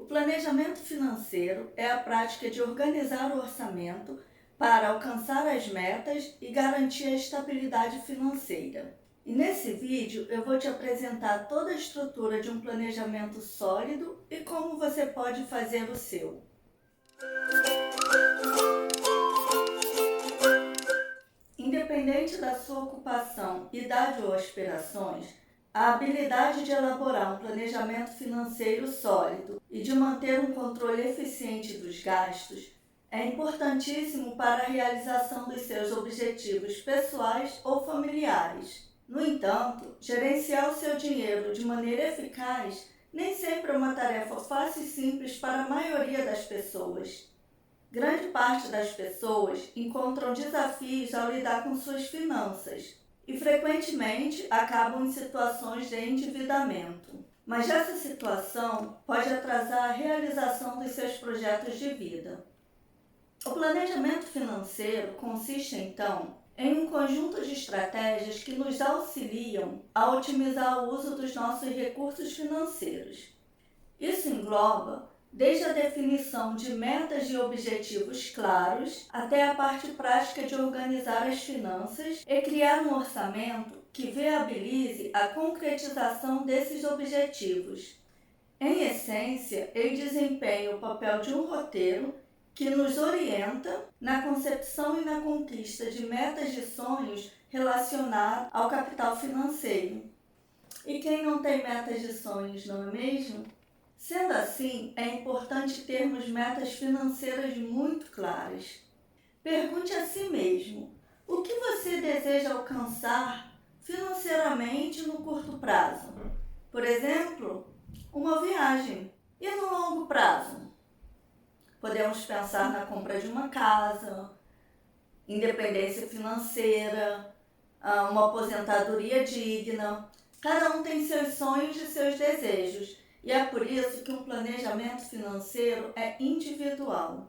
planejamento financeiro é a prática de organizar o orçamento para alcançar as metas e garantir a estabilidade financeira. E nesse vídeo eu vou te apresentar toda a estrutura de um planejamento sólido e como você pode fazer o seu. Independente da sua ocupação, idade ou aspirações, a habilidade de elaborar um planejamento financeiro sólido e de manter um controle eficiente dos gastos é importantíssimo para a realização dos seus objetivos pessoais ou familiares. No entanto, gerenciar o seu dinheiro de maneira eficaz nem sempre é uma tarefa fácil e simples para a maioria das pessoas. Grande parte das pessoas encontram desafios ao lidar com suas finanças e frequentemente acabam em situações de endividamento. Mas essa situação pode atrasar a realização dos seus projetos de vida. O planejamento financeiro consiste, então, em um conjunto de estratégias que nos auxiliam a otimizar o uso dos nossos recursos financeiros. Isso engloba desde a definição de metas e objetivos claros até a parte prática de organizar as finanças e criar um orçamento que viabilize a concretização desses objetivos. Em essência, ele desempenha o papel de um roteiro que nos orienta na concepção e na conquista de metas e sonhos relacionados ao capital financeiro. E quem não tem metas e sonhos, não é mesmo? Sendo assim, é importante termos metas financeiras muito claras. Pergunte a si mesmo: o que você deseja alcançar financeiramente no curto prazo? Por exemplo, uma viagem. E no longo prazo? Podemos pensar na compra de uma casa, independência financeira, uma aposentadoria digna. Cada um tem seus sonhos e seus desejos. E é por isso que um planejamento financeiro é individual.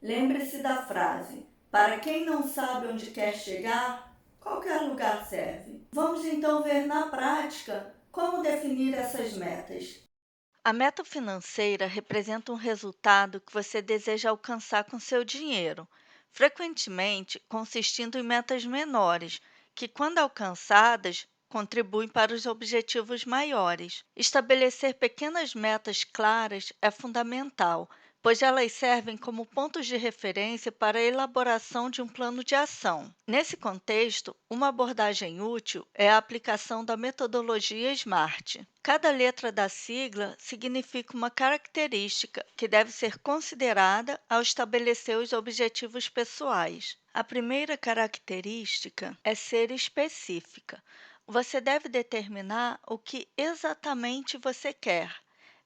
Lembre-se da frase: para quem não sabe onde quer chegar, qualquer lugar serve. Vamos então ver na prática como definir essas metas. A meta financeira representa um resultado que você deseja alcançar com seu dinheiro, frequentemente consistindo em metas menores, que, quando alcançadas, contribuem para os objetivos maiores. Estabelecer pequenas metas claras é fundamental, pois elas servem como pontos de referência para a elaboração de um plano de ação. Nesse contexto, uma abordagem útil é a aplicação da metodologia SMART. Cada letra da sigla significa uma característica que deve ser considerada ao estabelecer os objetivos pessoais. A primeira característica é ser específica. Você deve determinar o que exatamente você quer.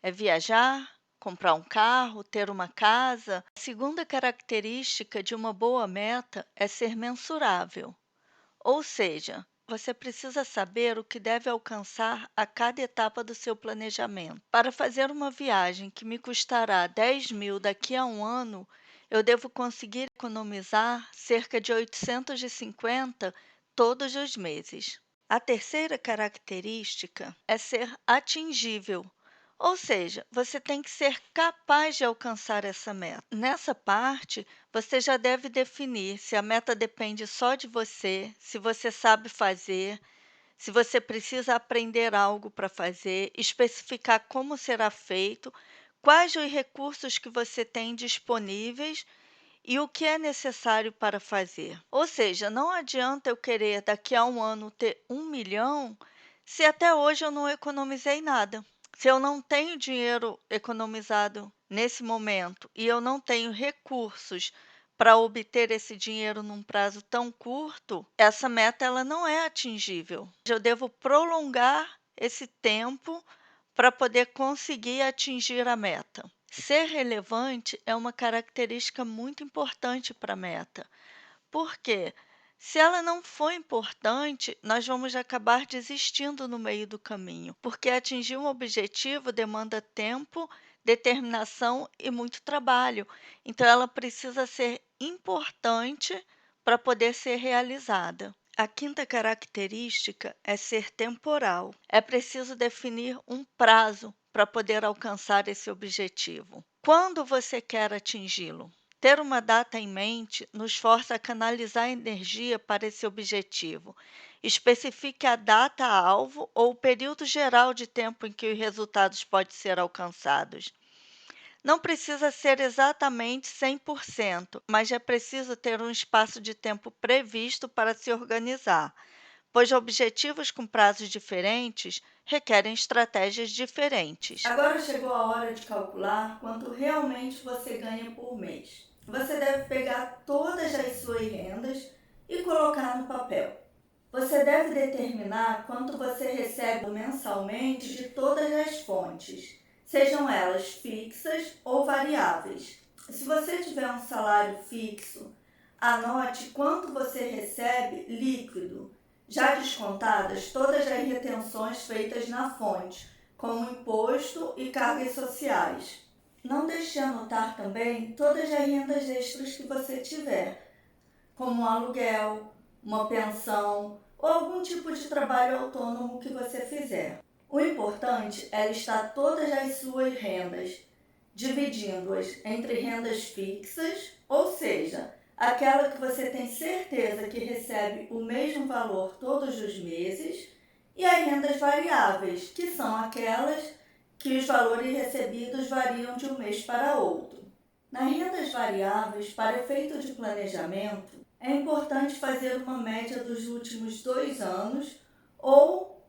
É viajar? Comprar um carro, ter uma casa? A segunda característica de uma boa meta é ser mensurável, ou seja, você precisa saber o que deve alcançar a cada etapa do seu planejamento. Para fazer uma viagem que me custará 10.000 daqui a um ano, eu devo conseguir economizar cerca de 850 todos os meses. A terceira característica é ser atingível. Ou seja, você tem que ser capaz de alcançar essa meta. Nessa parte, você já deve definir se a meta depende só de você, se você sabe fazer, se você precisa aprender algo para fazer, especificar como será feito, quais os recursos que você tem disponíveis e o que é necessário para fazer. Ou seja, não adianta eu querer daqui a um ano ter 1 milhão se até hoje eu não economizei nada. Se eu não tenho dinheiro economizado nesse momento e eu não tenho recursos para obter esse dinheiro num prazo tão curto, essa meta ela não é atingível. Eu devo prolongar esse tempo para poder conseguir atingir a meta. Ser relevante é uma característica muito importante para a meta. Por quê? Se ela não for importante, nós vamos acabar desistindo no meio do caminho, porque atingir um objetivo demanda tempo, determinação e muito trabalho. Então, ela precisa ser importante para poder ser realizada. A quinta característica é ser temporal. É preciso definir um prazo para poder alcançar esse objetivo? Quando você quer atingi-lo? Ter uma data em mente nos força a canalizar energia para esse objetivo. Especifique a data-alvo ou o período geral de tempo em que os resultados podem ser alcançados. Não precisa ser exatamente 100%, mas é preciso ter um espaço de tempo previsto para se organizar, pois objetivos com prazos diferentes requerem estratégias diferentes. Agora chegou a hora de calcular quanto realmente você ganha por mês. Você deve pegar todas as suas rendas e colocar no papel. Você deve determinar quanto você recebe mensalmente de todas as fontes, sejam elas fixas ou variáveis. Se você tiver um salário fixo, anote quanto você recebe líquido, já descontadas todas as retenções feitas na fonte, como imposto e cargas sociais. Não deixe de anotar também todas as rendas extras que você tiver, como um aluguel, uma pensão ou algum tipo de trabalho autônomo que você fizer. O importante é listar todas as suas rendas, dividindo-as entre rendas fixas, ou seja, aquela que você tem certeza que recebe o mesmo valor todos os meses, e as rendas variáveis, que são aquelas que os valores recebidos variam de um mês para outro. Nas rendas variáveis, para efeito de planejamento, é importante fazer uma média dos últimos 2 anos ou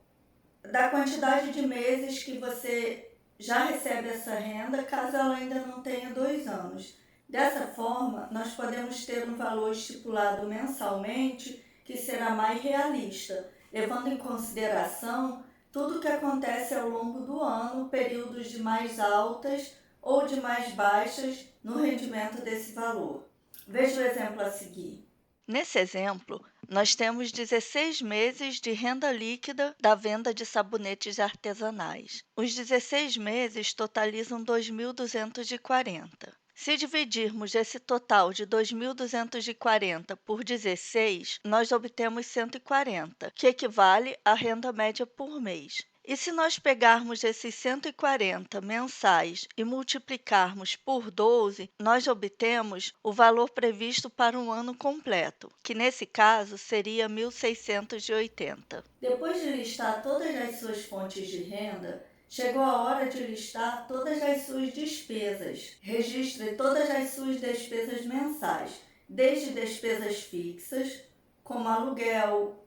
da quantidade de meses que você já recebe essa renda, caso ela ainda não tenha 2 anos. Dessa forma, nós podemos ter um valor estipulado mensalmente que será mais realista, levando em consideração tudo o que acontece ao longo do ano, períodos de mais altas ou de mais baixas no rendimento desse valor. Veja o exemplo a seguir. Nesse exemplo, nós temos 16 meses de renda líquida da venda de sabonetes artesanais. Os 16 meses totalizam 2.240. Se dividirmos esse total de 2.240 por 16, nós obtemos 140, que equivale à renda média por mês. E se nós pegarmos esses 140 mensais e multiplicarmos por 12, nós obtemos o valor previsto para um ano completo, que nesse caso seria 1.680. Depois de listar todas as suas fontes de renda, chegou a hora de listar todas as suas despesas. Registre todas as suas despesas mensais, desde despesas fixas, como aluguel,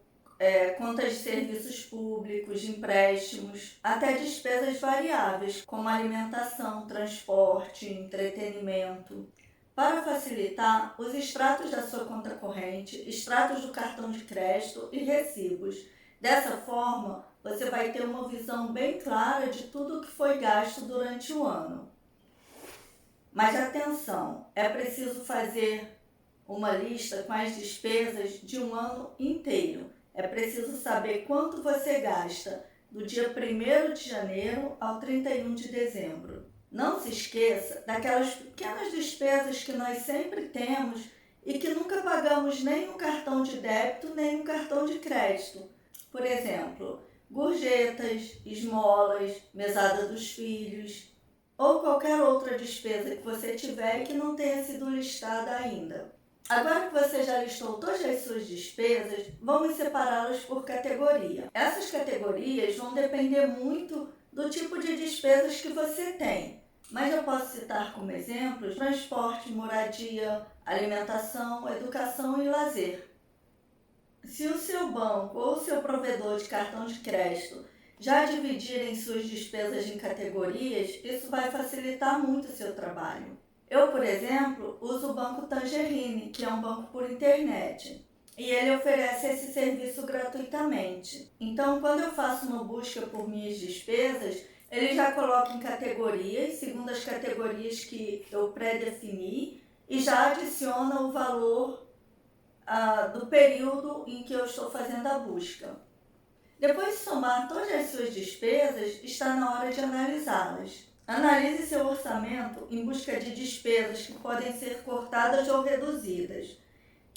contas de serviços públicos, empréstimos, até despesas variáveis, como alimentação, transporte, entretenimento. Para facilitar, use extratos da sua conta corrente, extratos do cartão de crédito e recibos. Dessa forma, você vai ter uma visão bem clara de tudo o que foi gasto durante o ano. Mas atenção, é preciso fazer uma lista com as despesas de um ano inteiro. É preciso saber quanto você gasta do dia 1º de janeiro ao 31 de dezembro. Não se esqueça daquelas pequenas despesas que nós sempre temos e que nunca pagamos nem no cartão de débito nem no cartão de crédito. Por exemplo, gorjetas, esmolas, mesada dos filhos ou qualquer outra despesa que você tiver e que não tenha sido listada ainda. Agora que você já listou todas as suas despesas, vamos separá-las por categoria. Essas categorias vão depender muito do tipo de despesas que você tem, mas eu posso citar como exemplos transporte, moradia, alimentação, educação e lazer. Se o seu banco ou o seu provedor de cartão de crédito já dividirem suas despesas em categorias, isso vai facilitar muito o seu trabalho. Eu, por exemplo, uso o Banco Tangerine, que é um banco por internet, e ele oferece esse serviço gratuitamente. Então, quando eu faço uma busca por minhas despesas, ele já coloca em categorias, segundo as categorias que eu pré-defini, e já adiciona o valor do período em que eu estou fazendo a busca. Depois de somar todas as suas despesas, está na hora de analisá-las. Analise seu orçamento em busca de despesas que podem ser cortadas ou reduzidas.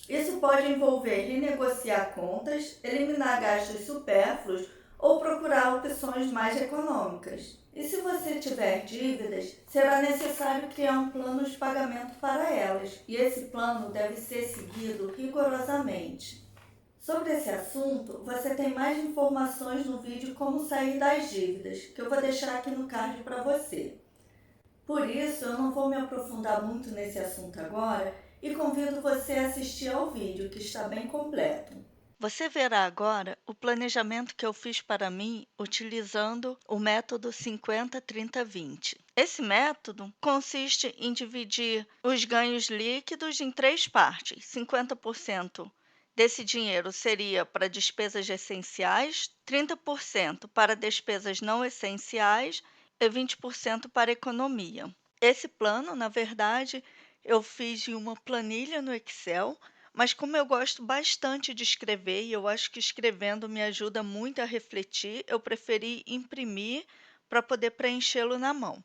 Isso pode envolver renegociar contas, eliminar gastos supérfluos ou procurar opções mais econômicas. E se você tiver dívidas, será necessário criar um plano de pagamento para elas, e esse plano deve ser seguido rigorosamente. Sobre esse assunto, você tem mais informações no vídeo Como Sair das Dívidas, que eu vou deixar aqui no card para você. Por isso, eu não vou me aprofundar muito nesse assunto agora e convido você a assistir ao vídeo, que está bem completo. Você verá agora o planejamento que eu fiz para mim utilizando o método 50-30-20. Esse método consiste em dividir os ganhos líquidos em três partes. 50% desse dinheiro seria para despesas essenciais, 30% para despesas não essenciais e 20% para economia. Esse plano, na verdade, eu fiz em uma planilha no Excel, mas como eu gosto bastante de escrever e eu acho que escrevendo me ajuda muito a refletir, eu preferi imprimir para poder preenchê-lo na mão.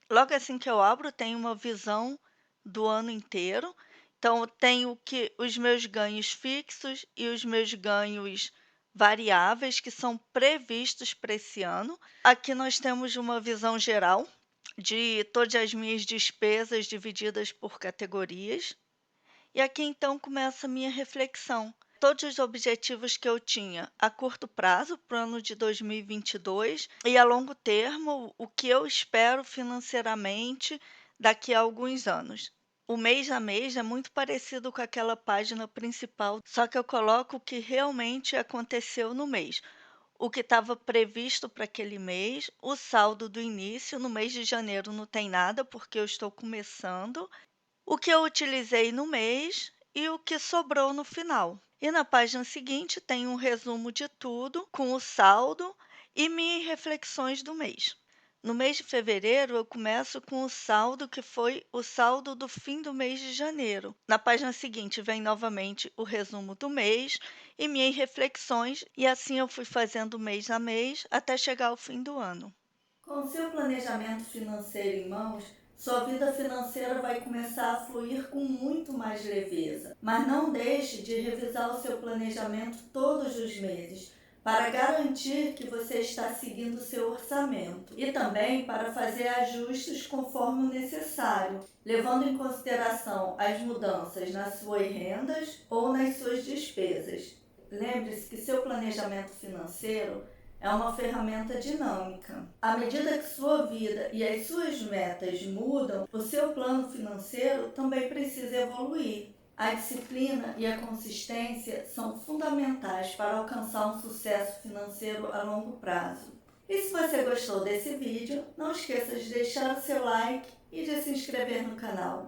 Logo assim que eu abro, tem uma visão do ano inteiro. Então, eu tenho que os meus ganhos fixos e os meus ganhos variáveis que são previstos para esse ano. Aqui nós temos uma visão geral de todas as minhas despesas divididas por categorias. E aqui então começa a minha reflexão. Todos os objetivos que eu tinha a curto prazo para o ano de 2022 e a longo termo, o que eu espero financeiramente daqui a alguns anos. O mês a mês é muito parecido com aquela página principal, só que eu coloco o que realmente aconteceu no mês. O que estava previsto para aquele mês, o saldo do início, no mês de janeiro não tem nada, porque eu estou começando, o que eu utilizei no mês e o que sobrou no final. E na página seguinte tem um resumo de tudo, com o saldo e minhas reflexões do mês. No mês de fevereiro, eu começo com o saldo que foi o saldo do fim do mês de janeiro. Na página seguinte vem novamente o resumo do mês e minhas reflexões, e assim eu fui fazendo mês a mês até chegar ao fim do ano. Com seu planejamento financeiro em mãos, sua vida financeira vai começar a fluir com muito mais leveza. Mas não deixe de revisar o seu planejamento todos os meses, para garantir que você está seguindo o seu orçamento e também para fazer ajustes conforme o necessário, levando em consideração as mudanças nas suas rendas ou nas suas despesas. Lembre-se que seu planejamento financeiro é uma ferramenta dinâmica. À medida que sua vida e as suas metas mudam, o seu plano financeiro também precisa evoluir. A disciplina e a consistência são fundamentais para alcançar um sucesso financeiro a longo prazo. E se você gostou desse vídeo, não esqueça de deixar o seu like e de se inscrever no canal.